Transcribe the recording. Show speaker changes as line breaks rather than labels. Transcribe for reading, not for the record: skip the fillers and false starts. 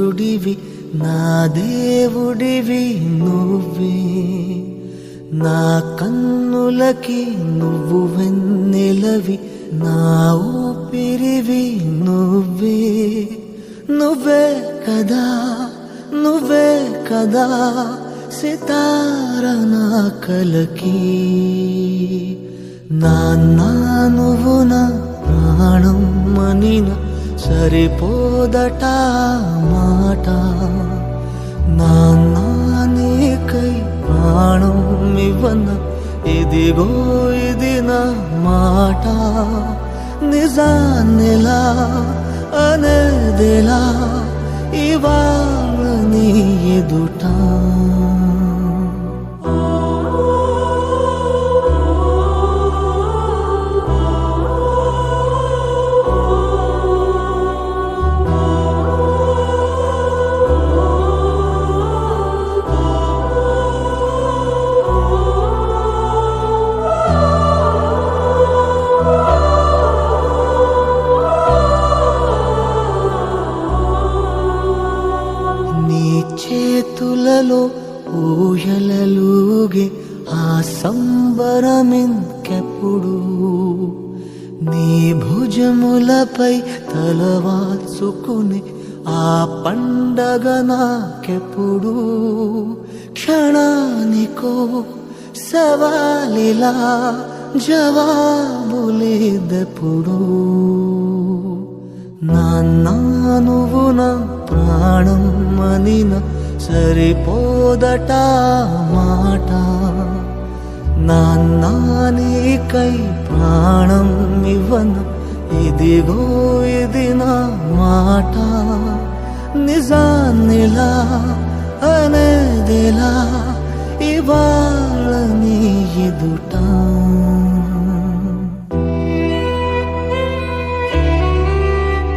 సూర్యుడివి నా దేవుడివి నువ్వే, నా కన్నులకి నువ్వు వెన్నెలవి, నా ఊపిరివి నువ్వే. నువ్వే కదా, నువ్వే కదా సితార నా కలకి. నాన్నా నువ్వు నా ప్రాణం మనిన సరిపోదట మాట. నాన్నా నీకై ప్రాణం ఇవ్వన ఇదిగో ఇది నా మాట. నిజాన్నిలా అనేదిలా ఇవాళ నీ ఎదుట. చేతులలో ఊయలలుగే ఆ సంబరమింకెప్పుడు, నీ భుజములపై తలవాల్చుకుని ఆ పండగ నాకెప్పుడు. క్షణానికో సవాలిలా జవాబులేదెప్పుడు. నాన్నా నువ్వు నా ప్రాణం మనిన సరిపోదట మాట. నాన్నా నీకై ప్రాణం ఇవ్వన ఇదిగో ఇది నా మాట. నిజాన్నిలా అనేదిలా ఇవాళ నీ ఎదుట.